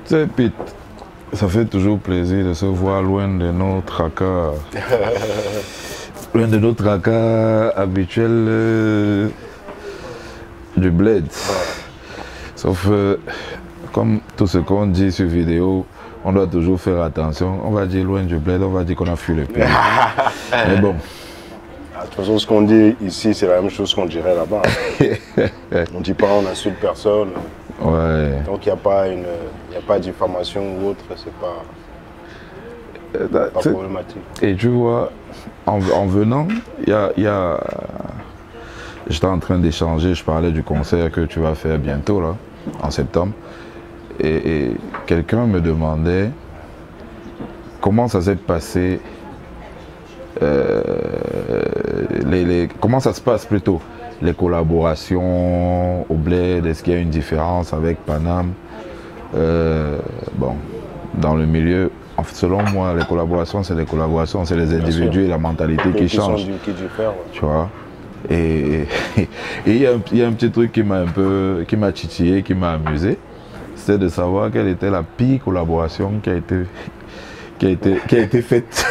sais, Pete, ça fait toujours plaisir de se voir loin de nos tracas. Loin de nos tracas habituels du bled. Sauf comme tout ce qu'on dit sur vidéo, on doit toujours faire attention. On va dire loin du bled, on va dire qu'on a fui le pays. Mais bon. De toute façon, ce qu'on dit ici, c'est la même chose qu'on dirait là-bas. On ne dit pas on insulte personne. Ouais. Donc il n'y a pas de diffamation ou autre, c'est pas problématique. Et tu vois, en venant, j'étais en train d'échanger, je parlais du concert que tu vas faire bientôt, là, en septembre. Et quelqu'un me demandait comment ça s'est passé, comment ça se passe plutôt, les collaborations au bled, est-ce qu'il y a une différence avec Paname? Bon, dans le milieu, selon moi, les collaborations, c'est les collaborations, c'est les individus et la mentalité qui changent. Qui diffèrent, ouais. Tu vois? Et il y a un petit truc qui m'a titillé, qui m'a amusé, c'est de savoir quelle était la pire collaboration qui a été faite.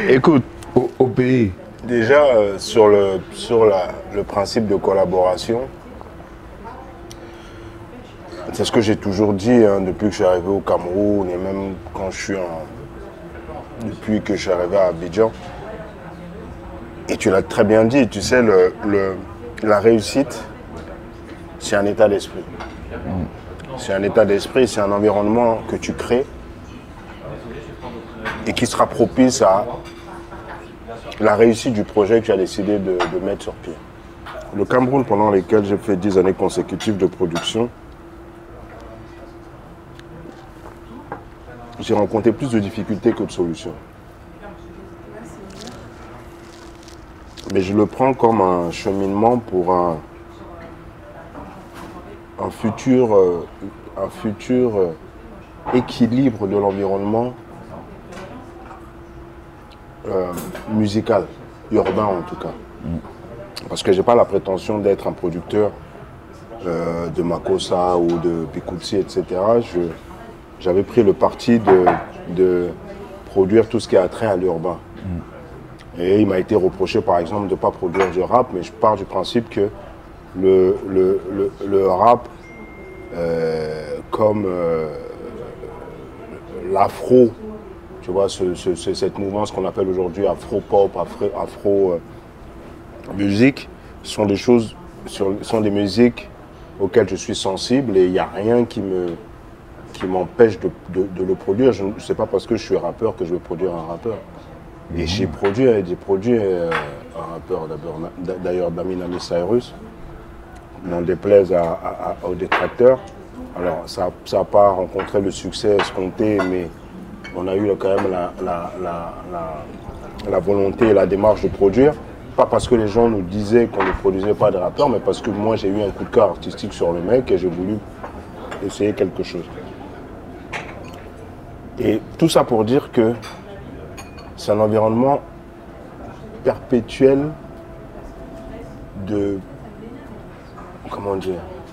Écoute, au pays. déjà sur le principe de collaboration, c'est ce que j'ai toujours dit hein, depuis que je suis arrivé au Cameroun et même quand depuis que je suis arrivé à Abidjan. Et tu l'as très bien dit, tu sais, la réussite, c'est un état d'esprit. C'est un état d'esprit, c'est un environnement que tu crées et qui sera propice à la réussite du projet que tu as décidé de mettre sur pied. Le Cameroun, pendant lesquels j'ai fait 10 années consécutives de production, j'ai rencontré plus de difficultés que de solutions. Mais je le prends comme un cheminement pour un futur équilibre de l'environnement musical, urbain en tout cas. Parce que je n'ai pas la prétention d'être un producteur de Makossa ou de Pikutsi, etc. J'avais pris le parti de produire tout ce qui a trait à l'urbain. Et il m'a été reproché par exemple de ne pas produire du rap, mais je pars du principe que le rap, comme l'afro, tu vois, cette mouvance qu'on appelle aujourd'hui afro-pop, afro-musique, sont des musiques auxquelles je suis sensible et il n'y a rien qui m'empêche de le produire. Je ne sais pas parce que je suis rappeur que je vais produire un rappeur. Et j'ai produit un rappeur d'ailleurs d'Aminami Cyrus, n'en déplaise aux détracteurs. Alors ça n'a pas rencontré le succès escompté, mais on a eu quand même la volonté et la démarche de produire. Pas parce que les gens nous disaient qu'on ne produisait pas de rappeurs, mais parce que moi j'ai eu un coup de cœur artistique sur le mec et j'ai voulu essayer quelque chose. Et tout ça pour dire que c'est un environnement perpétuel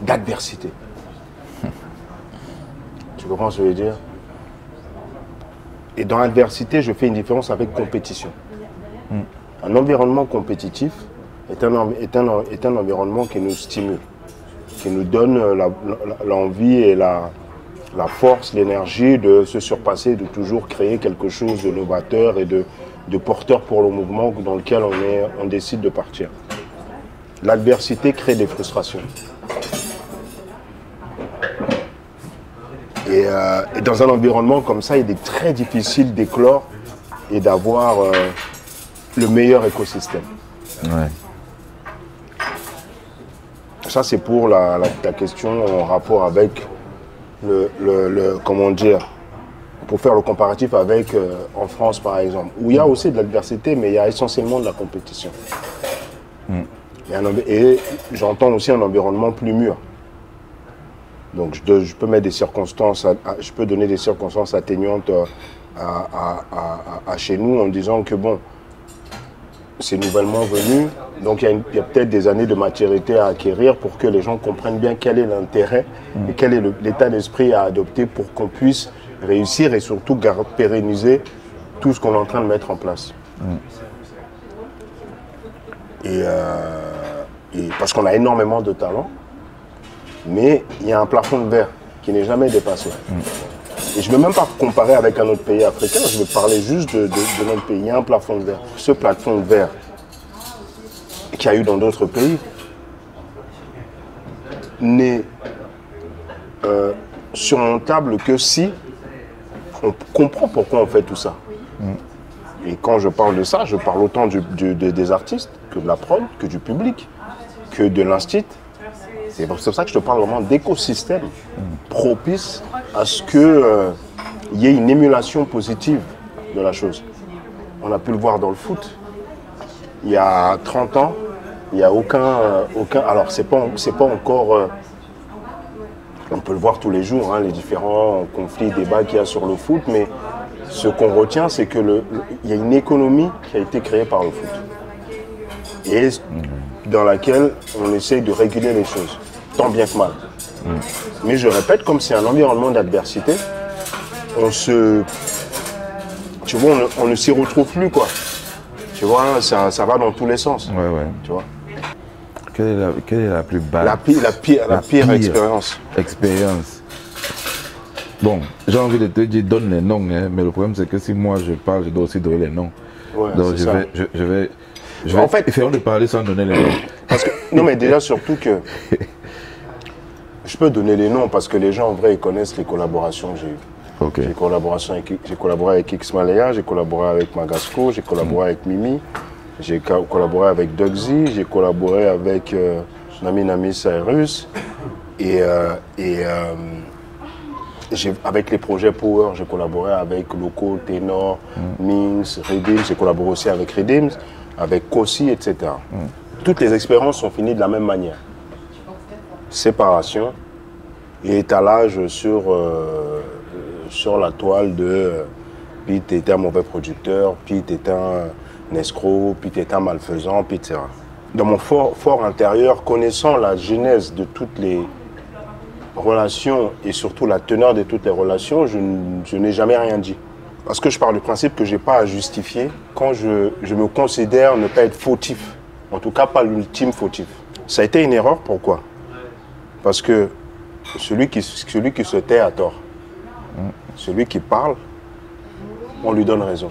d'adversité. Tu comprends ce que je veux dire? Et dans l'adversité, je fais une différence avec compétition. Un environnement compétitif est un environnement qui nous stimule, qui nous donne l'envie et la force, l'énergie de se surpasser, de toujours créer quelque chose de novateur et de porteur pour le mouvement dans lequel on décide de partir. L'adversité crée des frustrations. Et dans un environnement comme ça, il est très difficile d'éclore et d'avoir le meilleur écosystème. Ouais. Ça, c'est pour la question en rapport avec comment dire, pour faire le comparatif avec en France par exemple, où il y a aussi de l'adversité, mais il y a essentiellement de la compétition. Et j'entends aussi un environnement plus mûr. Donc je peux mettre des circonstances, je peux donner des circonstances atteignantes à chez nous en disant que bon, c'est nouvellement venu. Donc il y a peut-être des années de maturité à acquérir pour que les gens comprennent bien quel est l'intérêt et quel est l'état d'esprit à adopter pour qu'on puisse réussir et surtout pérenniser tout ce qu'on est en train de mettre en place. Et parce qu'on a énormément de talent, mais il y a un plafond de verre qui n'est jamais dépassé. Et je ne veux même pas comparer avec un autre pays africain, je veux parler juste de notre pays. Il y a un plafond de verre. Ce plafond de verre qu'il y a eu dans d'autres pays n'est surmontable que si on comprend pourquoi on fait tout ça. Et quand je parle de ça, je parle autant des artistes que de la prod, que du public, que de l'instit. C'est pour ça que je te parle vraiment d'écosystème propice à ce qu'il y ait une émulation positive de la chose. On a pu le voir dans le foot. Il y a 30 ans, il n'y a aucun... Alors, c'est pas encore... on peut le voir tous les jours, hein, les différents conflits, débats qu'il y a sur le foot, mais ce qu'on retient, c'est qu'il y a une économie qui a été créée par le foot. Et dans laquelle on essaye de réguler les choses, tant bien que mal. Mais je répète, comme c'est un environnement d'adversité, tu vois, on ne s'y retrouve plus, quoi. Tu vois, ça va dans tous les sens. Ouais. Tu vois. Quelle est la plus basse? La pire expérience. Bon, j'ai envie de te dire, donne les noms, hein, mais le problème c'est que si moi je parle, je dois aussi donner les noms. Ouais, donc je vais en fait, essayons de parler sans donner les noms. Parce que, non, mais déjà surtout que je peux donner les noms parce que les gens en vrai ils connaissent les collaborations que j'ai eues. Okay. J'ai collaboré avec X Malaya, j'ai collaboré avec Magasco, j'ai collaboré avec Mimi, j'ai collaboré avec Dugsy, j'ai collaboré avec Nami Cyrus et avec les projets Power, j'ai collaboré avec Loco, Ténor, Minx, Redeems, j'ai collaboré aussi avec Redeems, avec Kossi, etc. Toutes les expériences sont finies de la même manière. Séparation et étalage sur la toile de Pete était un mauvais producteur, Pete était un escroc, Pete était un malfaisant, etc. Dans mon fort intérieur, connaissant la genèse de toutes les relations et surtout la teneur de toutes les relations, je n'ai jamais rien dit. Parce que je pars du principe que je n'ai pas à justifier quand je me considère ne pas être fautif. En tout cas, pas l'ultime fautif. Ça a été une erreur, pourquoi? Parce que celui qui se tait a tort. Celui qui parle, on lui donne raison.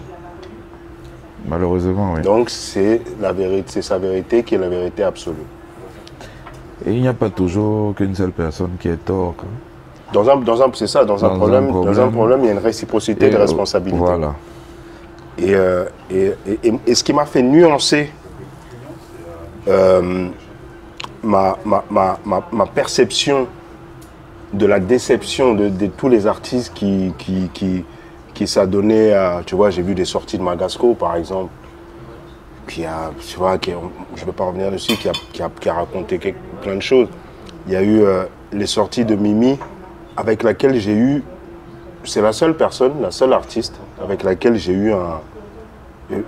Malheureusement, oui. Donc c'est sa vérité qui est la vérité absolue. Et il n'y a pas toujours qu'une seule personne qui est tort. C'est ça, dans un problème, il y a une réciprocité de responsabilité. Voilà. Et ce qui m'a fait nuancer ma perception de la déception de tous les artistes qui s'adonnaient à... Tu vois, j'ai vu des sorties de Magasco, par exemple, je ne vais pas revenir dessus, qui a raconté plein de choses. Il y a eu les sorties de Mimi, avec laquelle j'ai eu... C'est la seule personne, la seule artiste avec laquelle j'ai eu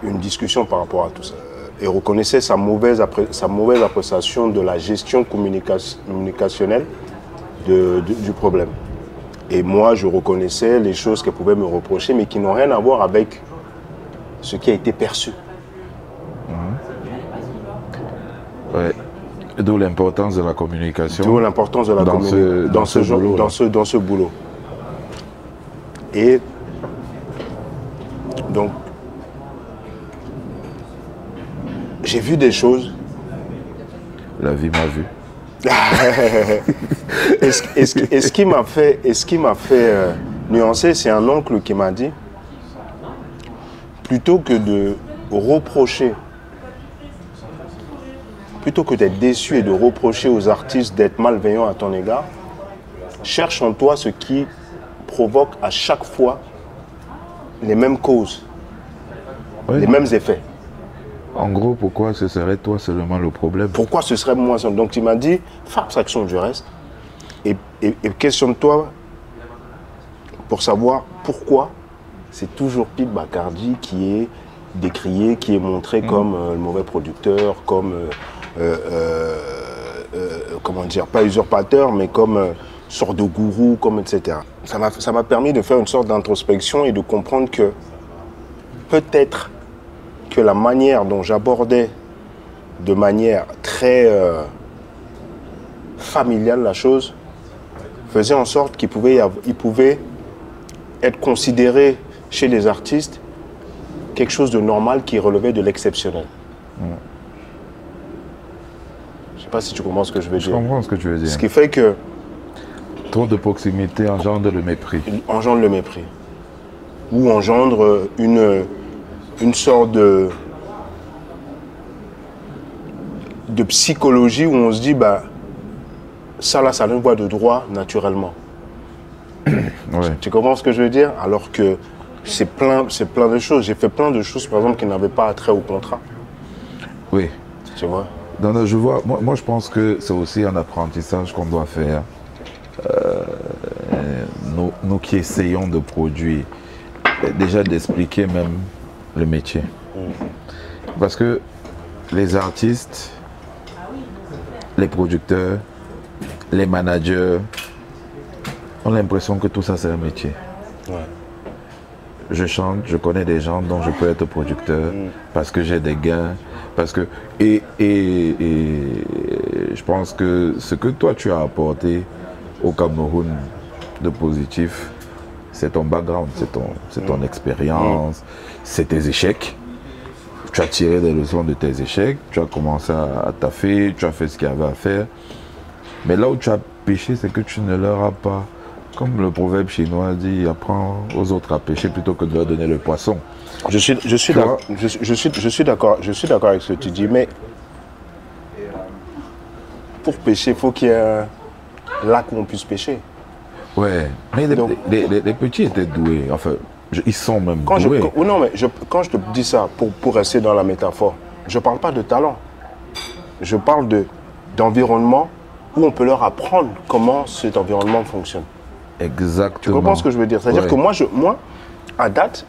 une discussion par rapport à tout ça. Et reconnaissait sa mauvaise appréciation de la gestion communicationnelle du problème. Et moi, je reconnaissais les choses qu'elle pouvait me reprocher, mais qui n'ont rien à voir avec ce qui a été perçu. Ouais. D'où l'importance de la communication. D'où l'importance de la communication dans ce boulot. Et donc, j'ai vu des choses. La vie m'a vu. Et ce qui m'a fait nuancer, c'est un oncle qui m'a dit, plutôt que de reprocher, plutôt que d'être déçu et de reprocher aux artistes d'être malveillants à ton égard, cherche en toi ce qui provoque à chaque fois les mêmes causes, les mêmes effets. En gros, pourquoi ce serait toi seulement le problème? Pourquoi ce serait moi seulement? Donc il m'a dit, fais abstraction du reste et questionne-toi pour savoir pourquoi c'est toujours Pete Bacardi qui est décrié, qui est montré comme le mauvais producteur, comme, comment dire, pas usurpateur, mais comme sorte de gourou, comme etc. Ça m'a permis de faire une sorte d'introspection et de comprendre que peut-être que la manière dont j'abordais de manière très familiale la chose faisait en sorte qu'il pouvait être considéré chez les artistes quelque chose de normal qui relevait de l'exceptionnel. Je ne sais pas si tu comprends ce que je veux dire. Je comprends ce que tu veux dire. Ce qui fait que... Trop de proximité engendre le mépris. Engendre le mépris. Ou engendre une sorte de psychologie où on se dit, bah, ça là, ça a une voie de droit naturellement. Ouais. Tu comprends ce que je veux dire? Alors que c'est plein de choses. J'ai fait plein de choses, par exemple, qui n'avaient pas attrait au contrat. Oui. Tu vois? Non, je vois. Moi, je pense que c'est aussi un apprentissage qu'on doit faire. Nous qui essayons de produire, déjà d'expliquer même le métier. Parce que les artistes, les producteurs, les managers ont l'impression que tout ça c'est un métier. Ouais. Je chante, je connais des gens dont je peux être producteur parce que j'ai des gains, parce que et je pense que ce que toi tu as apporté au Cameroun de positif, c'est ton background, c'est ton expérience, c'est tes échecs. Tu as tiré des leçons de tes échecs, tu as commencé à taffer, tu as fait ce qu'il y avait à faire. Mais là où tu as péché, c'est que tu ne leur as pas, comme le proverbe chinois dit, apprends aux autres à pêcher plutôt que de leur donner le poisson. Je suis d'accord avec ce que tu dis, mais pour pêcher, il faut qu'il y ait un lac où on puisse pêcher. Ouais, mais les petits étaient doués, enfin, ils sont même doués. Quand je te dis ça, pour rester dans la métaphore, je ne parle pas de talent. Je parle d'environnement où on peut leur apprendre comment cet environnement fonctionne. Exactement. Tu comprends ce que je veux dire? C'est-à-dire que moi, à date,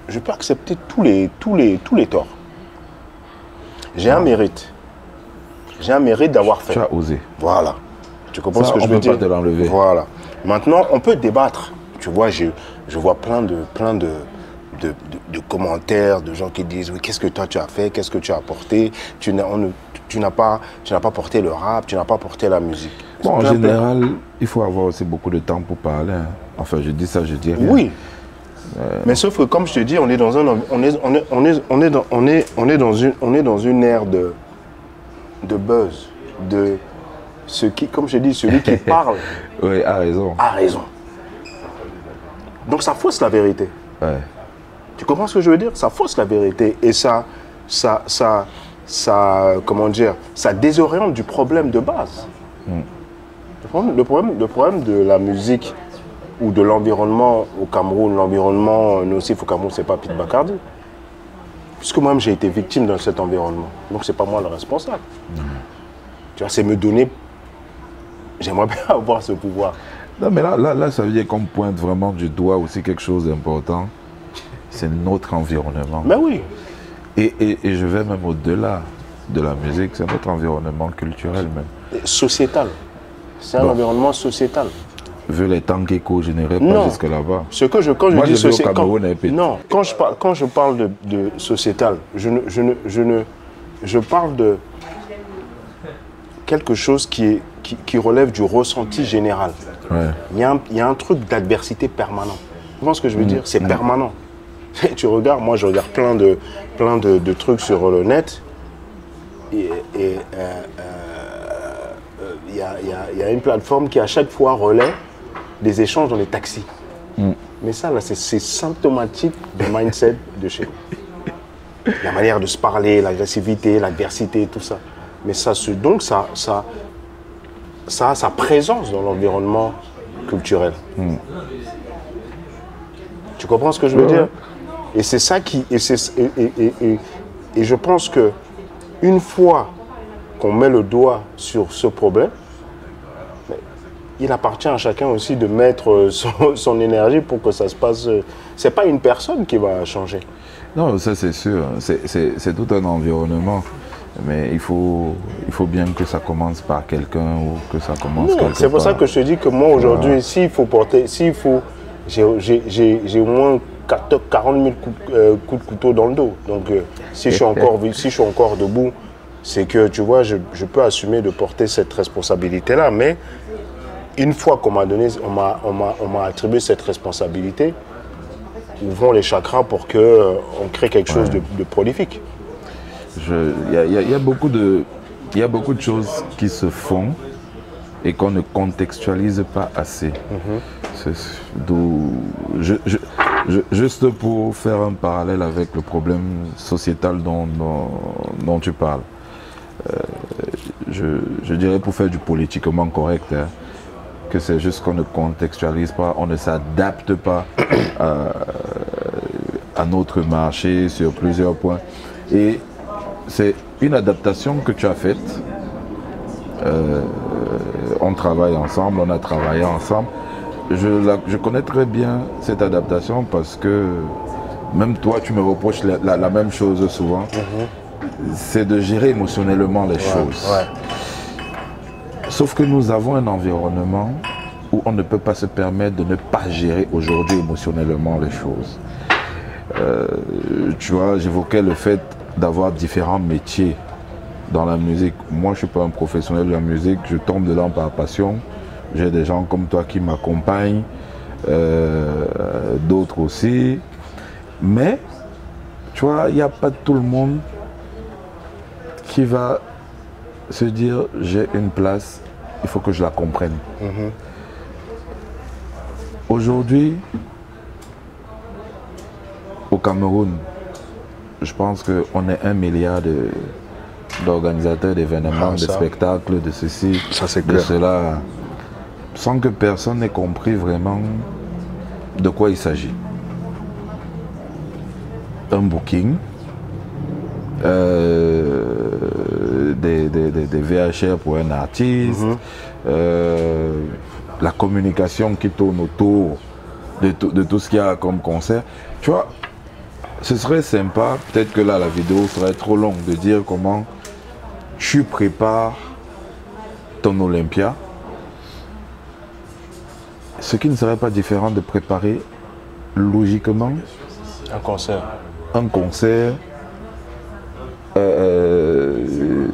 je peux accepter tous les torts. J'ai un mérite. J'ai un mérite d'avoir fait. Tu as osé. Voilà. Tu comprends Ça, ce que je veux dire? On ne peut pas te l'enlever. Voilà. Maintenant, on peut débattre. Tu vois, je vois plein de commentaires de gens qui disent oui, qu'est-ce que toi tu as fait, qu'est-ce que tu as apporté, tu n'as pas porté le rap, tu n'as pas porté la musique. Bon, en général, il faut avoir aussi beaucoup de temps pour parler. Hein. Enfin, je dis ça, je dis rien. Oui. Mais sauf que comme je te dis, on est dans une ère de buzz, de comme je dis, celui qui parle. Oui, a raison. A raison. Donc ça fausse la vérité. Ouais. Tu comprends ce que je veux dire? Ça fausse la vérité et ça comment dire, ça désoriente du problème de base. Le problème de la musique ou de l'environnement au Cameroun, l'environnement nocif au Cameroun, c'est pas Pete Bacardi. Puisque moi-même j'ai été victime de cet environnement. Donc c'est pas moi le responsable. Tu vois, c'est me donner. J'aimerais bien avoir ce pouvoir. Non, mais là, ça veut dire qu'on pointe vraiment du doigt aussi quelque chose d'important. C'est notre environnement. Mais oui. Et je vais même au-delà de la musique, c'est notre environnement culturel même. Sociétal. C'est un environnement sociétal. Vu les temps qu'éco-générés, pas jusque là-bas. Quand je dis sociétal. Non, quand je parle de sociétal, je parle de quelque chose qui relève du ressenti général. Ouais. Il y a un truc d'adversité permanent. Tu vois ce que je veux dire? C'est permanent. Tu regardes, moi je regarde plein de trucs sur le net et il y a une plateforme qui à chaque fois relaie des échanges dans les taxis. Mais ça là, c'est symptomatique du mindset de chez nous. La manière de se parler, l'agressivité, l'adversité, tout ça. Mais ça a sa présence dans l'environnement culturel. Tu comprends ce que je veux dire? Et c'est ça qui... Et je pense que une fois qu'on met le doigt sur ce problème, il appartient à chacun aussi de mettre son énergie pour que ça se passe. C'est pas une personne qui va changer. Non, ça c'est sûr. C'est tout un environnement. Mais il faut bien que ça commence par quelqu'un ou que ça commence quelque part. C'est pour ça que je te dis que moi aujourd'hui, s'il faut porter, j'ai au moins 40 000 coups de couteau dans le dos. Donc si je suis encore debout, c'est que tu vois, je peux assumer de porter cette responsabilité-là. Mais une fois qu'on m'a donné, on m'a attribué cette responsabilité, ouvrons les chakras pour qu'on crée quelque chose de prolifique. Il y a beaucoup de choses qui se font et qu'on ne contextualise pas assez. Juste pour faire un parallèle avec le problème sociétal dont tu parles, je dirais pour faire du politiquement correct, hein, que c'est juste qu'on ne contextualise pas, on ne s'adapte pas à notre marché sur plusieurs points. Et c'est une adaptation que tu as faite. On travaille ensemble, on a travaillé ensemble. Je connais très bien cette adaptation parce que même toi, tu me reproches la même chose souvent. C'est de gérer émotionnellement les choses. Sauf que nous avons un environnement où on ne peut pas se permettre de ne pas gérer aujourd'hui émotionnellement les choses. Tu vois, j'évoquais le fait d'avoir différents métiers dans la musique. Moi, je ne suis pas un professionnel de la musique, je tombe dedans par passion. J'ai des gens comme toi qui m'accompagnent, d'autres aussi. Mais, tu vois, il n'y a pas tout le monde qui va se dire j'ai une place, il faut que je la comprenne. Aujourd'hui, au Cameroun, je pense qu'on est 1 milliard d'organisateurs d'événements, de spectacles, de ceci, de cela, sans que personne n'ait compris vraiment de quoi il s'agit. Un booking, des VHR pour un artiste, la communication qui tourne autour de tout ce qu'il y a comme concert. Tu vois, ce serait sympa, peut-être que là la vidéo serait trop longue, de dire comment tu prépares ton Olympia. Ce qui ne serait pas différent de préparer logiquement un concert.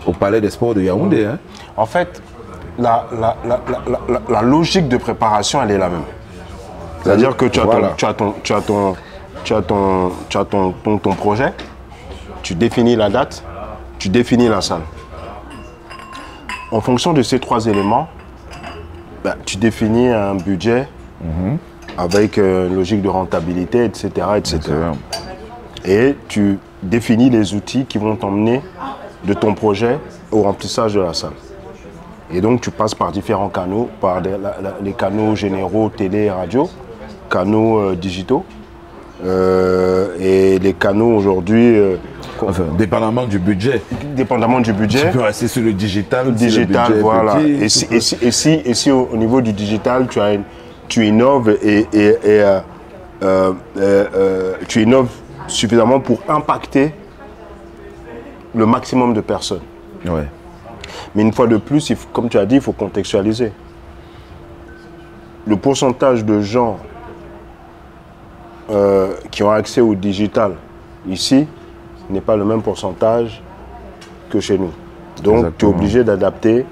Au Palais des Sports de Yaoundé. Hein. En fait, la logique de préparation, elle est la même. C'est-à-dire que tu as ton projet, tu définis la date, tu définis la salle. En fonction de ces 3 éléments, tu définis un budget avec une logique de rentabilité, etc. Et tu définis les outils qui vont t'emmener de ton projet au remplissage de la salle. Et donc tu passes par différents canaux, par les canaux généraux, télé, radio, canaux digitaux. Et les canaux aujourd'hui... enfin, dépendamment du budget. Dépendamment du budget. Tu peux rester sur le digital. Digital, si voilà. Petit, et si au niveau du digital, tu innoves tu innoves suffisamment pour impacter le maximum de personnes. Ouais. Mais une fois de plus, comme tu as dit, il faut contextualiser. Le pourcentage de gens qui ont accès au digital ici n'est pas le même pourcentage que chez nous. Donc tu es obligé d'adapter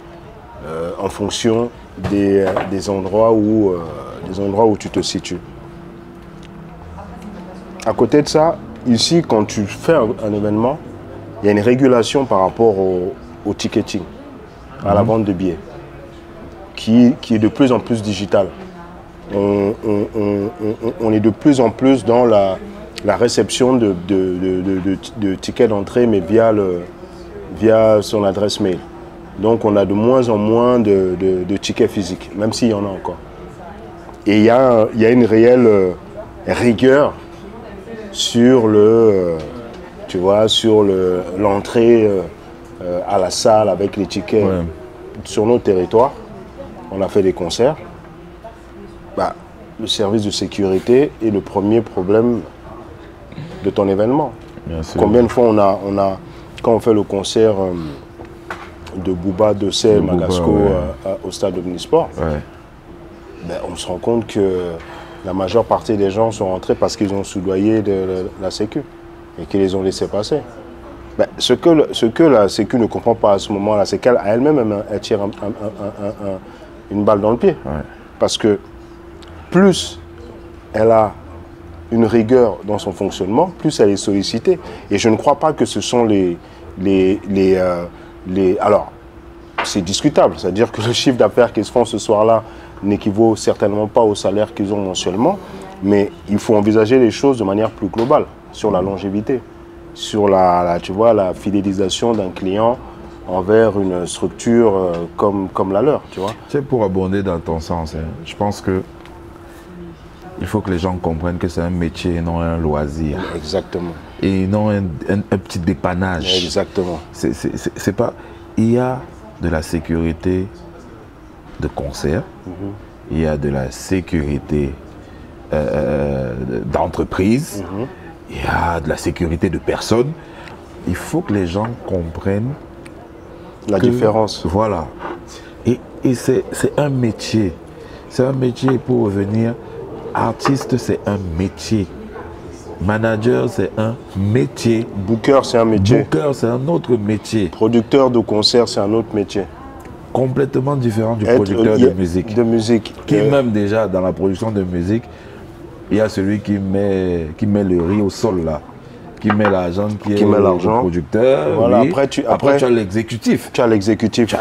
en fonction des endroits où tu te situes. À côté de ça, ici, quand tu fais un événement, il y a une régulation par rapport au ticketing, à la vente de billets, qui est de plus en plus digitale. On est de plus en plus dans la réception de tickets d'entrée, mais via son adresse mail. Donc on a de moins en moins de tickets physiques, même s'il y en a encore. Et il y a une réelle rigueur sur l'entrée à la salle avec les tickets sur nos territoires. on a fait des concerts. Bah, le service de sécurité est le premier problème de ton événement. Bien sûr. Combien de fois quand on fait le concert de Booba, de C, Magasco au stade Omnisport, ben, on se rend compte que la majeure partie des gens sont rentrés parce qu'ils ont soudoyé de la Sécu et qu'ils les ont laissés passer. Ben, ce que la Sécu ne comprend pas à ce moment-là, c'est qu'elle elle-même elle tire une balle dans le pied. Ouais. Parce que plus elle a une rigueur dans son fonctionnement, plus elle est sollicitée. Et je ne crois pas que ce sont alors, c'est discutable, c'est-à-dire que le chiffre d'affaires qu'ils se font ce soir-là n'équivaut certainement pas au salaire qu'ils ont mensuellement, mais il faut envisager les choses de manière plus globale, sur la longévité, sur tu vois, la fidélisation d'un client envers une structure comme la leur, tu vois. C'est pour abonder dans ton sens, hein. Je pense que il faut que les gens comprennent que c'est un métier et non un loisir. Exactement. Et non un petit dépannage. Exactement. C'est pas... Il y a de la sécurité de concert, il y a de la sécurité d'entreprise, il y a de la sécurité de personnes. Il faut que les gens comprennent la différence. Voilà. Et c'est un métier. C'est un métier, pour revenir. Artiste, c'est un métier. Manager, c'est un métier. Booker, c'est un métier. Booker, c'est un autre métier. Producteur de concert, c'est un autre métier. Complètement différent du producteur de musique. De musique. Qui même déjà, dans la production de musique, il y a celui qui met le riz au sol là. Qui met l'argent, qui est le producteur. Voilà, oui. Après, tu as l'exécutif. Tu as l'exécutif.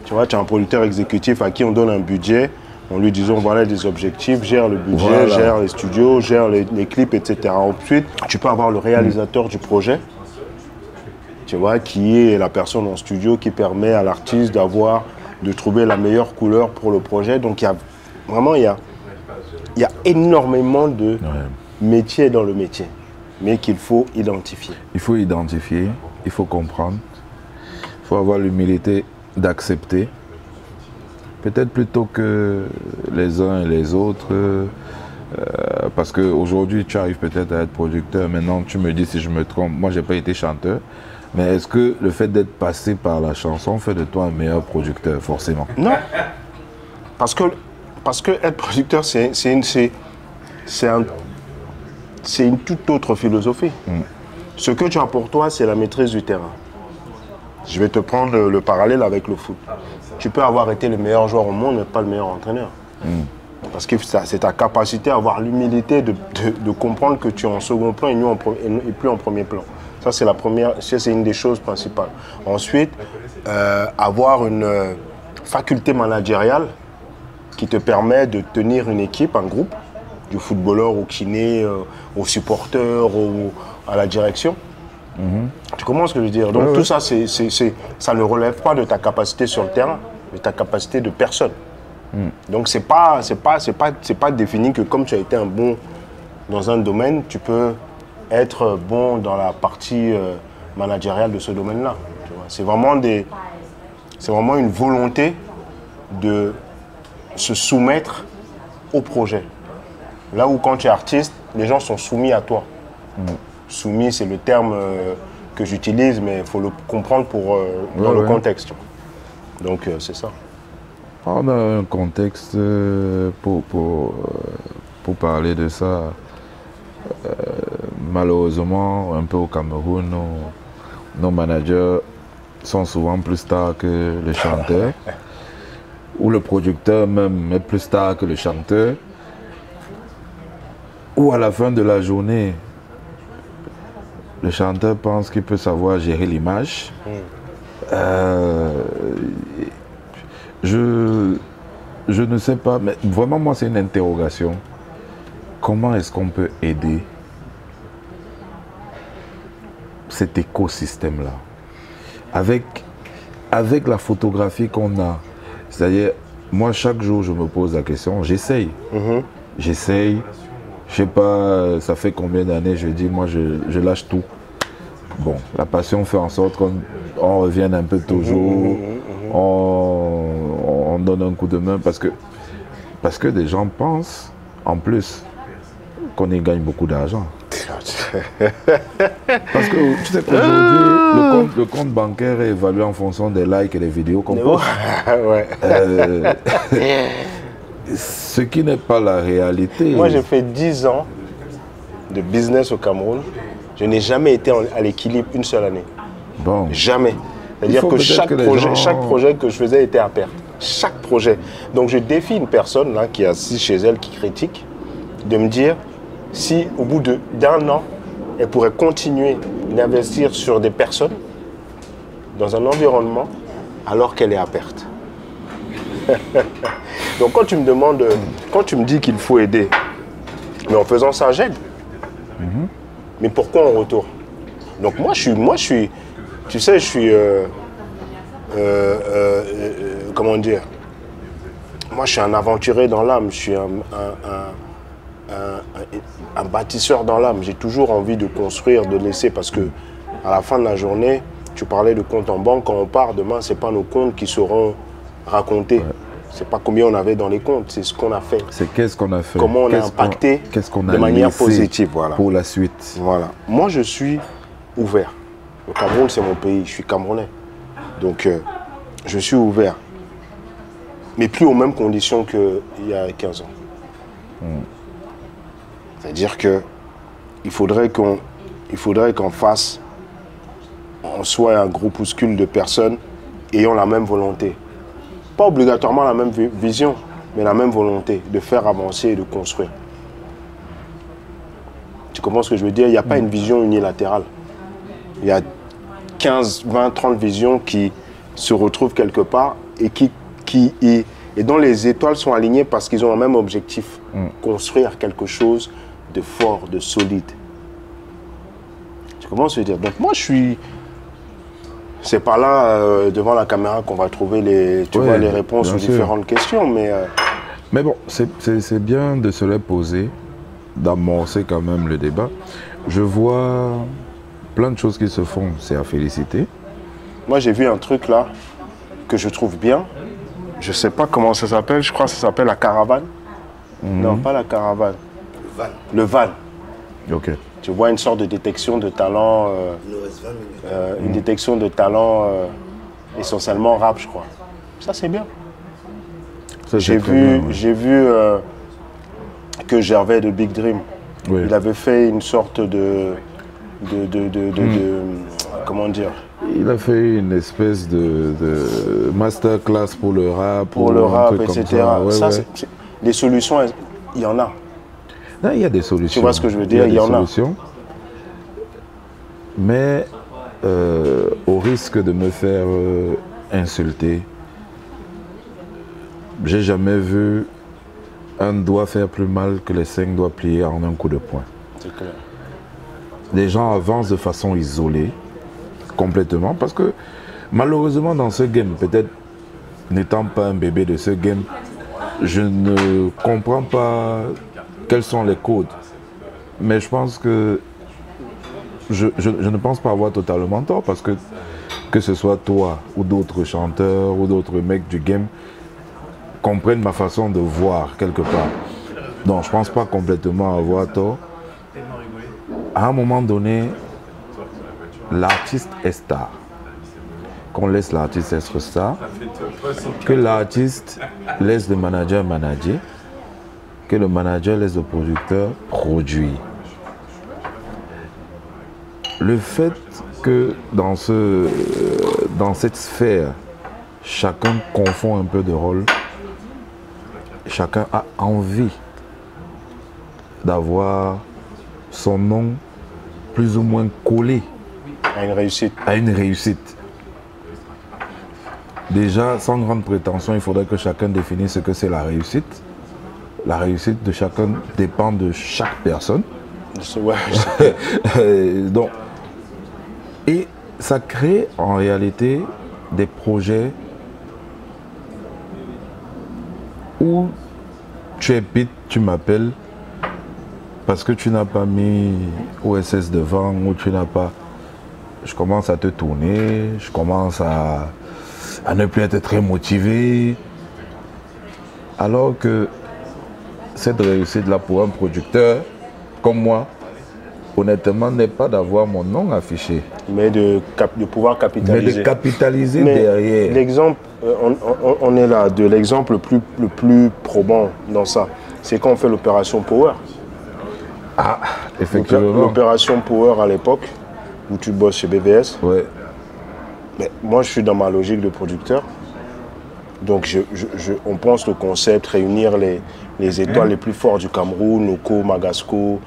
Tu vois, tu as un producteur exécutif à qui on donne un budget. En lui disant, voilà des objectifs, gère le budget, voilà, gère les studios, gère les clips, etc. Ensuite, tu peux avoir le réalisateur du projet, tu vois, qui est la personne en studio qui permet à l'artiste de trouver la meilleure couleur pour le projet. Donc, il y a énormément de métiers dans le métier, mais qu'il faut identifier. Il faut identifier, il faut comprendre, il faut avoir l'humilité d'accepter. Peut-être plutôt que les uns et les autres, parce qu'aujourd'hui tu arrives peut-être à être producteur, maintenant tu me dis si je me trompe, moi j'ai pas été chanteur, mais est-ce que le fait d'être passé par la chanson fait de toi un meilleur producteur, forcément? Non, parce que être producteur c'est une toute autre philosophie. Ce que tu as pour toi, c'est la maîtrise du terrain. Je vais te prendre le parallèle avec le foot. Tu peux avoir été le meilleur joueur au monde, mais pas le meilleur entraîneur. Parce que c'est ta capacité à avoir l'humilité de comprendre que tu es en second plan et plus en premier plan. Ça, c'est une des choses principales. Ensuite, avoir une faculté managériale qui te permet de tenir une équipe, un groupe, du footballeur au kiné, au supporter, à la direction. Tu comprends ce que je veux dire? Donc tout ça, ça ne relève pas de ta capacité sur le terrain, de ta capacité de personne. Donc c'est pas défini que comme tu as été un bon dans un domaine, tu peux être bon dans la partie managériale de ce domaine-là. C'est vraiment une volonté de se soumettre au projet. Là où quand tu es artiste, les gens sont soumis à toi. Soumis, c'est le terme que j'utilise, mais il faut le comprendre dans le contexte. Donc c'est ça. On a un contexte pour parler de ça. Malheureusement, un peu au Cameroun, nos managers sont souvent plus stars que le chanteur. Ou le producteur même est plus star que le chanteur. Ou à la fin de la journée, le chanteur pense qu'il peut savoir gérer l'image. Je ne sais pas, mais vraiment moi c'est une interrogation. Comment est-ce qu'on peut aider cet écosystème-là avec la photographie qu'on a? C'est-à-dire, moi chaque jour je me pose la question, j'essaye. J'essaye. Je sais pas, ça fait combien d'années, je dis, moi je lâche tout. Bon, la passion fait en sorte qu'on revienne un peu toujours, on on donne un coup de main parce que des gens pensent, en plus, qu'on y gagne beaucoup d'argent. Parce que tu sais qu'aujourd'hui, le compte bancaire est évalué en fonction des likes et des vidéos qu'on poste. Ouais. Ce qui n'est pas la réalité. Moi, j'ai fait 10 ans de business au Cameroun. Je n'ai jamais été à l'équilibre une seule année. Bon. Jamais. C'est-à-dire que chaque projet que je faisais était à perte. Chaque projet. Donc je défie une personne là, qui est assise chez elle, qui critique, de me dire si au bout d'un an, elle pourrait continuer d'investir sur des personnes dans un environnement alors qu'elle est à perte. Donc quand tu me demandes, quand tu me dis qu'il faut aider, mais en faisant ça, j'aide. Mais pourquoi en retour? Donc moi je suis, tu sais, je suis, comment dire, moi je suis un aventurier dans l'âme, je suis un bâtisseur dans l'âme. J'ai toujours envie de construire, de laisser, parce que à la fin de la journée, tu parlais de compte en banque, quand on part demain, c'est pas nos comptes qui seront racontés. Ouais. C'est pas combien on avait dans les comptes, c'est ce qu'on a fait. C'est qu'est-ce qu'on a fait. Comment on a impacté de manière positive. Voilà. Pour la suite. Voilà. Moi, je suis ouvert. Le Cameroun, c'est mon pays. Je suis camerounais. Donc, je suis ouvert. Mais plus aux mêmes conditions qu'il y a 15 ans. C'est-à-dire qu'il faudrait qu'en face, on soit un groupuscule de personnes ayant la même volonté. Pas obligatoirement la même vision, mais la même volonté de faire avancer et de construire. Tu comprends ce que je veux dire? Il n'y a pas une vision unilatérale. Il y a 15, 20, 30 visions qui se retrouvent quelque part et dont les étoiles sont alignées parce qu'ils ont un même objectif. Construire quelque chose de fort, de solide. Tu comprends ce que je veux dire? Donc moi, je suis... C'est pas là, devant la caméra, qu'on va trouver les réponses aux différentes questions, mais... Mais bon, c'est bien de se les poser, d'amorcer quand même le débat. Je vois plein de choses qui se font, c'est à féliciter. Moi, j'ai vu un truc là, que je trouve bien. Je sais pas comment ça s'appelle, je crois que ça s'appelle la caravane. Non, pas la caravane. Le van. Ok. Tu vois une sorte de détection de talent, une détection de talent essentiellement rap, je crois. Ça, c'est bien. J'ai vu que Gervais de Big Dream, il avait fait une sorte de comment dire? Il a fait une espèce de masterclass pour le rap. Pour le rap, etc. Ça, les solutions, il y en a. Non, il y a des solutions. Tu vois ce que je veux dire? Il y en a. Mais au risque de me faire insulter, j'ai jamais vu un doigt faire plus mal que les 5 doigts pliés en un coup de poing. C'est clair. Les gens avancent de façon isolée, complètement, parce que malheureusement dans ce game, peut-être n'étant pas un bébé de ce game, je ne comprends pas quels sont les codes. Mais je pense que je ne pense pas avoir totalement tort, parce que ce soit toi ou d'autres chanteurs ou d'autres mecs du game comprennent ma façon de voir quelque part. Donc je pense pas complètement avoir tort. À un moment donné, l'artiste est star. Qu'on laisse l'artiste être star, que l'artiste laisse le manager manager, que le manager laisse le producteur produire. Le fait que dans cette sphère, chacun confond un peu de rôle, chacun a envie d'avoir son nom plus ou moins collé à une réussite. Déjà, sans grande prétention, il faudrait que chacun définisse ce que c'est la réussite. La réussite de chacun dépend de chaque personne. Donc, et ça crée en réalité des projets où tu es bête, tu m'appelles parce que tu n'as pas mis OSS devant, ou tu n'as pas... Je commence à te tourner, je commence à ne plus être très motivé. Alors que cette réussite-là pour un producteur comme moi, honnêtement, n'est pas d'avoir mon nom affiché. Mais de pouvoir capitaliser. Mais de capitaliser Mais derrière. l'exemple, on est là, de l'exemple le plus probant dans ça, c'est quand on fait l'opération Power. Ah, effectivement. L'opération Power à l'époque, où tu bosses chez BVS. Ouais. Mais moi, je suis dans ma logique de producteur. Donc, on pense le concept, réunir les étoiles les plus fortes du Cameroun, Noko, Magasco,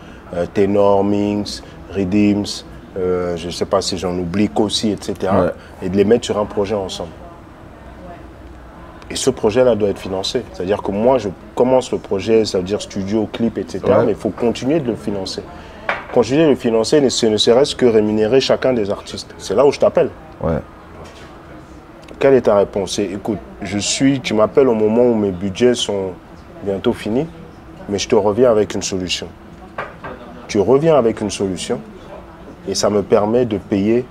Ténor, Minx, Redeems, je ne sais pas si j'en oublie, Kossi, etc. Ouais. Et de les mettre sur un projet ensemble. Et ce projet-là doit être financé. C'est-à-dire que moi, je commence le projet, ça veut dire studio, clip, etc. Ouais. Mais il faut continuer de le financer. Continuer de le financer, ce ne serait-ce que rémunérer chacun des artistes. C'est là où je t'appelle. Ouais. Quelle est ta réponse? Écoute, tu m'appelles au moment où mes budgets sont bientôt finis, mais je te reviens avec une solution. Tu reviens avec une solution et ça me permet de payer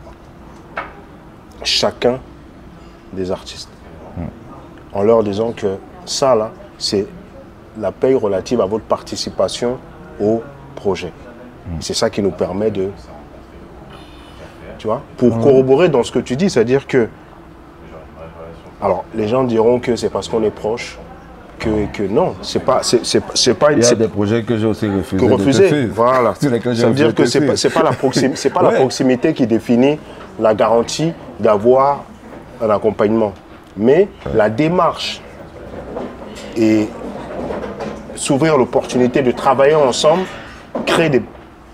chacun des artistes. En leur disant que ça, là, c'est la paye relative à votre participation au projet. C'est ça qui nous permet de... Tu vois, pour corroborer dans ce que tu dis, c'est-à-dire que... Alors, les gens diront que c'est parce qu'on est proche, que non, c'est pas Il y a des projets que j'ai aussi refusé. Voilà. Ça veut dire que c'est pas la proximité qui définit la garantie d'avoir un accompagnement. Mais la démarche et s'ouvrir l'opportunité de travailler ensemble crée des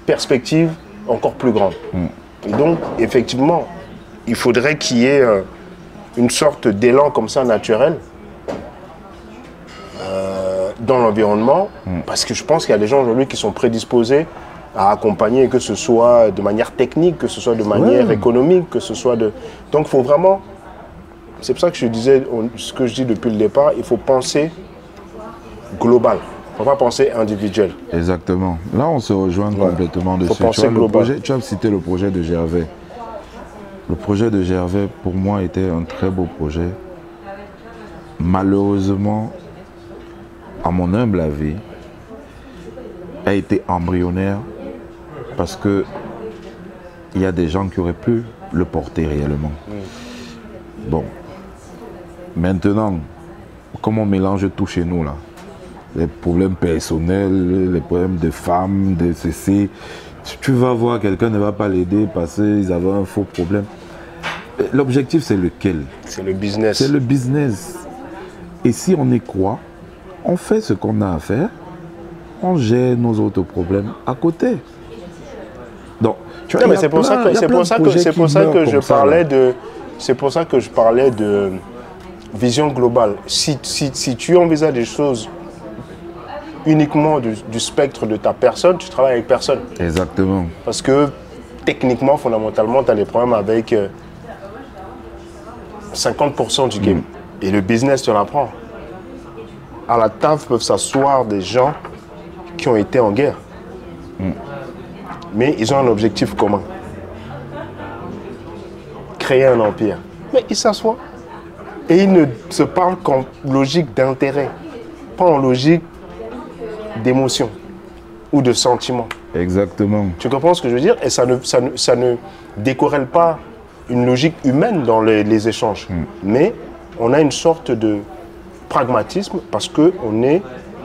perspectives encore plus grandes. Et donc, effectivement, il faudrait qu'il y ait une sorte d'élan comme ça naturel dans l'environnement, parce que je pense qu'il y a des gens aujourd'hui qui sont prédisposés à accompagner, que ce soit de manière technique, que ce soit de manière économique, que ce soit de... Donc, il faut vraiment... C'est pour ça que je disais, ce que je dis depuis le départ, il faut penser global. Il ne faut pas penser individuel. Exactement. Là, on se rejoint complètement dessus. Il faut penser global. Tu as cité le projet de Gervais. Le projet de Gervais, pour moi, était un très beau projet. Malheureusement, à mon humble avis, a été embryonnaire parce que il y a des gens qui auraient pu le porter réellement. Bon. Maintenant, comme on mélange tout chez nous, là, les problèmes personnels, les problèmes de femmes, de ceci, tu vas voir, quelqu'un ne va pas l'aider parce qu'ils avaient un faux problème. L'objectif, c'est lequel? C'est le business. C'est le business. Et si on y croit, on fait ce qu'on a à faire, on gère nos autres problèmes à côté. Donc, tu vois, c'est pour ça que je parlais de vision globale. Si tu envisages des choses uniquement du spectre de ta personne, tu travailles avec personne. Exactement. Parce que techniquement, fondamentalement, tu as des problèmes avec 50% du game. Et le business, tu l'apprends. À la table peuvent s'asseoir des gens qui ont été en guerre. Mais ils ont un objectif commun. Créer un empire. Mais ils s'assoient. Et ils ne se parlent qu'en logique d'intérêt. Pas en logique d'émotion ou de sentiment. Exactement. Tu comprends ce que je veux dire? Et ça ne décorrèle pas une logique humaine dans les échanges. Mais on a une sorte de pragmatisme parce qu'on est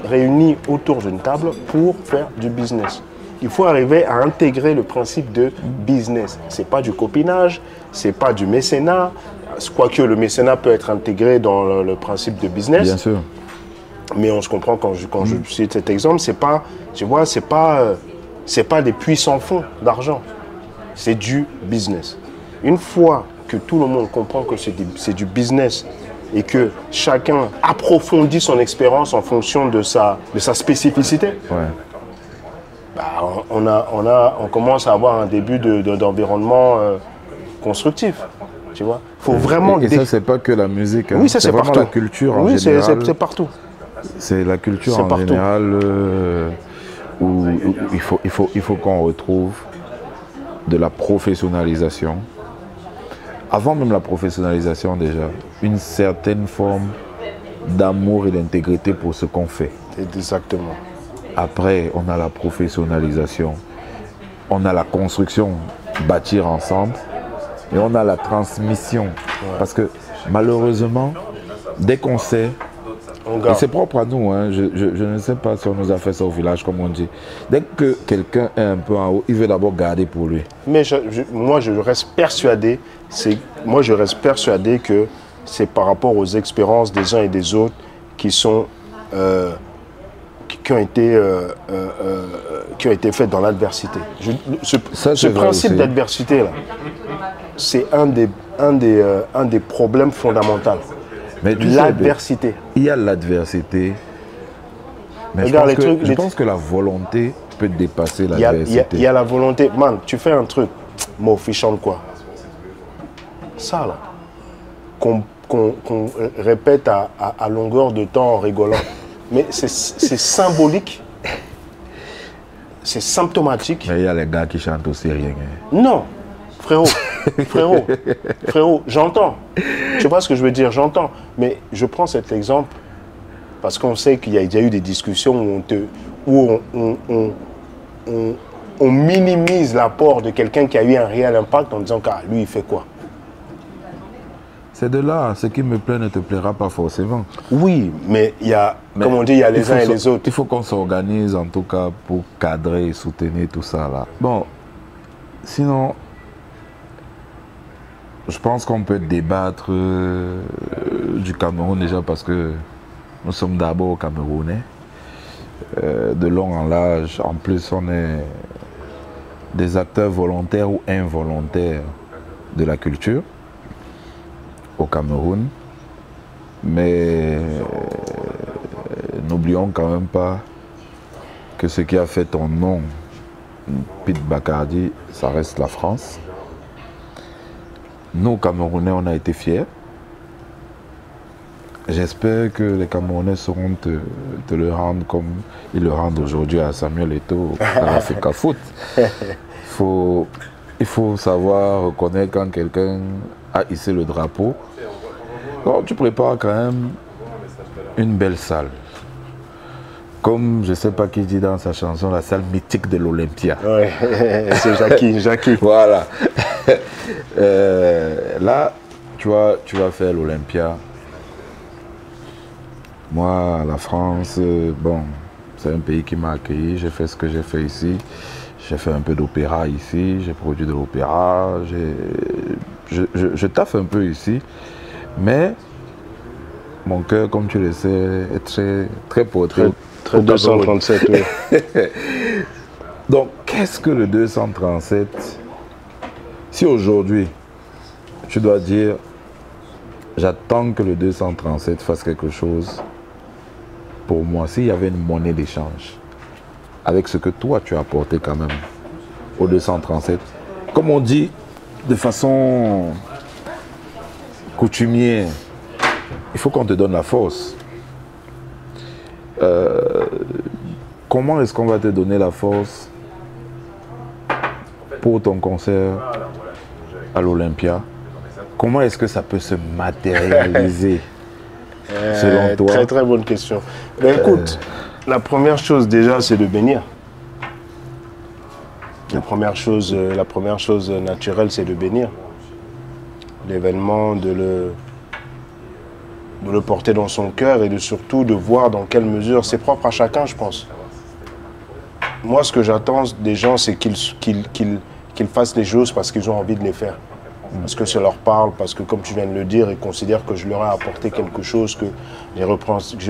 réunis autour d'une table pour faire du business. Il faut arriver à intégrer le principe de business. Ce n'est pas du copinage, ce n'est pas du mécénat, quoique le mécénat peut être intégré dans le principe de business. Bien sûr. Mais on se comprend quand je cite cet exemple, c'est pas des puits sans fond d'argent. C'est du business. Une fois que tout le monde comprend que c'est du business et que chacun approfondit son expérience en fonction de sa spécificité, on commence à avoir un début d'environnement constructif. Tu vois, faut vraiment... Et ça, c'est pas que la musique. Hein. Oui, ça, c'est vraiment partout. La culture en général. Oui, c'est partout. C'est la culture en général où il faut qu'on retrouve de la professionnalisation. Avant même la professionnalisation déjà, une certaine forme d'amour et d'intégrité pour ce qu'on fait. Exactement. Après, on a la professionnalisation, on a la construction, bâtir ensemble, et on a la transmission. Ouais. Parce que malheureusement, dès qu'on sait, et c'est propre à nous, hein, je ne sais pas si on nous a fait ça au village, comme on dit. Dès que quelqu'un est un peu en haut, il veut d'abord garder pour lui. Mais moi, je reste persuadé que c'est par rapport aux expériences des uns et des autres qui ont été faites dans l'adversité. Ce principe d'adversité là, c'est un des problèmes fondamentaux. L'adversité. Il y a l'adversité, mais je pense que la volonté peut dépasser l'adversité. Il y a la volonté. Man, tu fais un truc, mon fichant quoi. Ça là, qu'on répète à longueur de temps en rigolant. Mais c'est symbolique, c'est symptomatique. Mais il y a les gars qui chantent aussi rien. Hein. Non, frérot, j'entends. Tu vois ce que je veux dire, j'entends. Mais je prends cet exemple parce qu'on sait qu'il y a eu des discussions où on minimise l'apport de quelqu'un qui a eu un réel impact en disant qu'à lui, il fait quoi? C'est de là, ce qui me plaît ne te plaira pas forcément. Oui, mais il y a, comme on dit, il y a les uns et les autres. Il faut qu'on s'organise en tout cas pour cadrer et soutenir tout ça là. Bon, sinon, je pense qu'on peut débattre du Cameroun déjà parce que nous sommes d'abord Camerounais. De long en large, en plus on est des acteurs volontaires ou involontaires de la culture au Cameroun, mais n'oublions quand même pas que ce qui a fait ton nom, Pete Bacardi, ça reste la France. Nous, Camerounais, on a été fiers. J'espère que les Camerounais sauront te le rendre comme ils le rendent aujourd'hui à Samuel Eto'o à l'Africa Foot. Il faut savoir reconnaître quand quelqu'un a hissé le drapeau. Donc, tu prépares quand même une belle salle. Comme je ne sais pas qui dit dans sa chanson, la salle mythique de l'Olympia. Ouais, c'est Jackie. Voilà. Là, tu vas faire l'Olympia. Moi, la France, bon, c'est un pays qui m'a accueilli. J'ai fait ce que j'ai fait ici. J'ai fait un peu d'opéra ici. J'ai produit de l'opéra. Je taffe un peu ici. Mais mon cœur, comme tu le sais, est très, très porté. Très 237, oui. Donc, qu'est-ce que le 237? Si aujourd'hui, tu dois dire, j'attends que le 237 fasse quelque chose pour moi, s'il y avait une monnaie d'échange, avec ce que toi tu as apporté quand même au 237, comme on dit de façon coutumière, il faut qu'on te donne la force. Comment est-ce qu'on va te donner la force pour ton concert à l'Olympia? Comment est-ce que ça peut se matérialiser selon toi? Très très bonne question. Ben, écoute, la première chose déjà, c'est de bénir. La première chose naturelle, c'est de bénir l'événement, de le porter dans son cœur et surtout de voir dans quelle mesure, c'est propre à chacun, je pense. Moi, ce que j'attends des gens, c'est qu'ils fassent les choses parce qu'ils ont envie de les faire. Parce que ça leur parle, parce que, comme tu viens de le dire, ils considèrent que je leur ai apporté quelque chose, que j'ai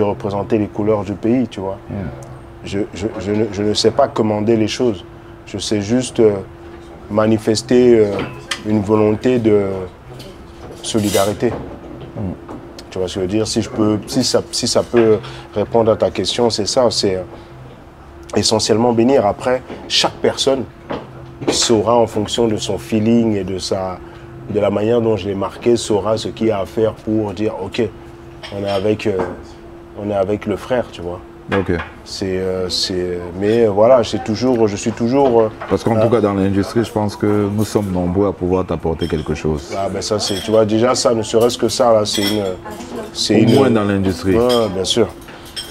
représenté les couleurs du pays, tu vois. Je ne sais pas commander les choses. Je sais juste manifester une volonté de solidarité. Tu vois ce que je veux dire? Si ça peut répondre à ta question, c'est ça. C'est essentiellement bénir. Après, chaque personne saura, en fonction de son feeling et de la manière dont je l'ai marqué, saura ce qu'il y a à faire pour dire ok, on est avec le frère, tu vois. Ok. Mais voilà, je suis toujours. Parce qu'en tout cas, dans l'industrie, je pense que nous sommes nombreux à pouvoir t'apporter quelque chose. Ah ben ça, tu vois, déjà ça, ne serait-ce que ça, là, Au moins dans l'industrie. Ouais, bien sûr.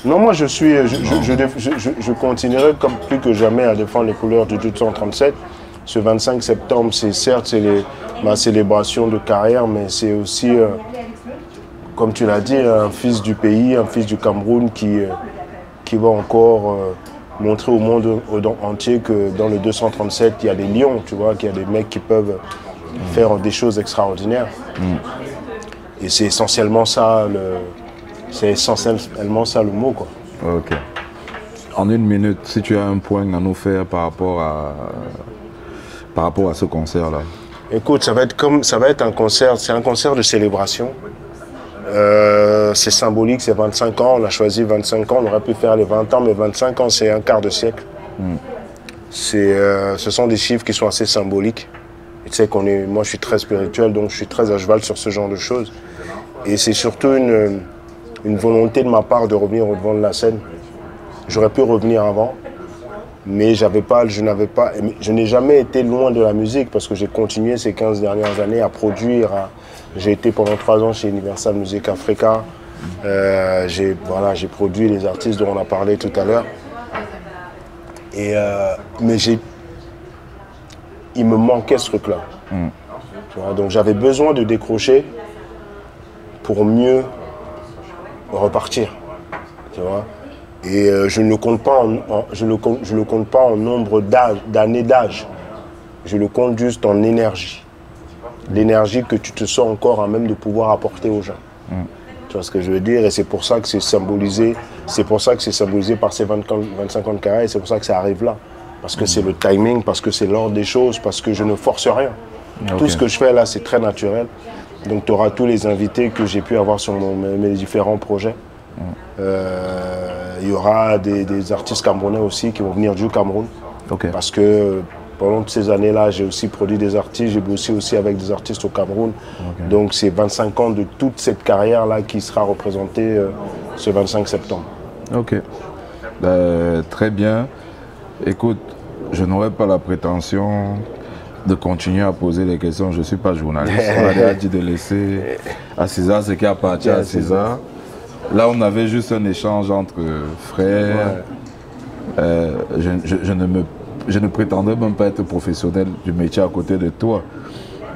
Non, moi, je continuerai comme plus que jamais à défendre les couleurs du 237. Ce 25 septembre, c'est ma célébration de carrière, mais c'est aussi, comme tu l'as dit, un fils du pays, un fils du Cameroun qui va encore montrer au monde entier que dans le 237, il y a des lions, tu vois, qu'il y a des mecs qui peuvent faire des choses extraordinaires. Et c'est essentiellement ça le mot, quoi. Ok. En une minute, si tu as un point à nous faire par rapport à ce concert-là. Écoute, ça va être un concert, c'est un concert de célébration. C'est symbolique, c'est 25 ans, on a choisi 25 ans, on aurait pu faire les 20 ans, mais 25 ans, c'est un quart de siècle. Ce sont des chiffres qui sont assez symboliques. Et tu sais moi je suis très spirituel, donc je suis très à cheval sur ce genre de choses. Et c'est surtout une volonté de ma part de revenir au devant de la scène. J'aurais pu revenir avant, mais je n'ai jamais été loin de la musique parce que j'ai continué ces 15 dernières années à produire. J'ai été pendant 3 ans chez Universal Music Africa. J'ai produit les artistes dont on a parlé tout à l'heure. Mais il me manquait ce truc-là. Tu vois, donc j'avais besoin de décrocher pour mieux repartir. Tu vois. Et je ne le compte pas en nombre d'années d'âge. Je le compte juste en énergie. L'énergie que tu te sens encore à même de pouvoir apporter aux gens. Tu vois ce que je veux dire? Et c'est pour ça que c'est symbolisé. C'est pour ça que c'est symbolisé par ces 25 ans de carrière. Et c'est pour ça que ça arrive là. Parce que c'est le timing, parce que c'est l'ordre des choses, parce que je ne force rien. Okay. Tout ce que je fais là, c'est très naturel. Donc tu auras tous les invités que j'ai pu avoir sur mes différents projets. Il y aura des artistes camerounais aussi qui vont venir du Cameroun. Okay. Parce que pendant toutes ces années-là, j'ai aussi produit des artistes, j'ai bossé aussi avec des artistes au Cameroun. Okay. Donc c'est 25 ans de toute cette carrière-là qui sera représentée ce 25 septembre. Ok. Très bien. Écoute, je n'aurais pas la prétention de continuer à poser des questions. Je ne suis pas journaliste. On a déjà dit de laisser à César ce qui appartient à César. Là, on avait juste un échange entre frères. Je ne prétendais même pas être professionnel du métier à côté de toi.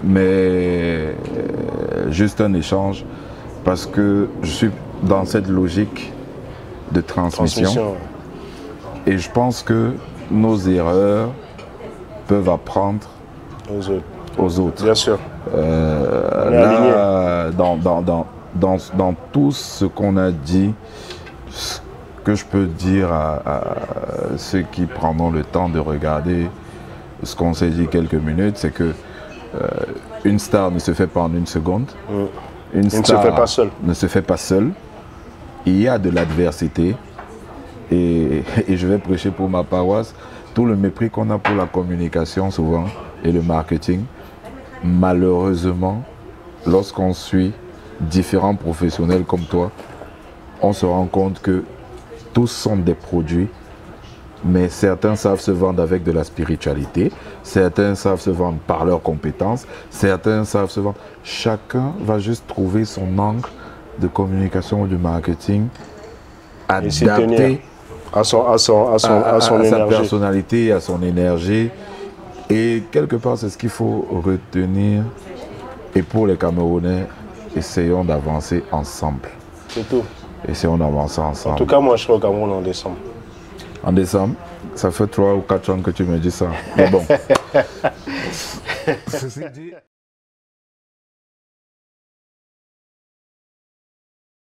Mais juste un échange parce que je suis dans cette logique de transmission. Et je pense que nos erreurs peuvent apprendre aux autres. Bien sûr. Là, dans tout ce qu'on a dit, ce que je peux dire à ceux qui prendront le temps de regarder ce qu'on s'est dit quelques minutes, c'est que une star ne se fait pas en une seconde. Une star ne se fait pas seule. Il y a de l'adversité. Et je vais prêcher pour ma paroisse. Tout le mépris qu'on a pour la communication souvent et le marketing, malheureusement, lorsqu'on suit différents professionnels comme toi, on se rend compte que tous sont des produits, mais certains savent se vendre avec de la spiritualité, certains savent se vendre par leurs compétences, certains savent se vendre. Chacun va juste trouver son angle de communication ou de marketing adapté à sa personnalité, à son énergie. Et quelque part, c'est ce qu'il faut retenir. Et pour les Camerounais, essayons d'avancer ensemble. C'est tout. Essayons d'avancer ensemble. En tout cas, moi, je serai au Cameroun en décembre. En décembre? Ça fait 3 ou 4 ans que tu me dis ça. Mais bon.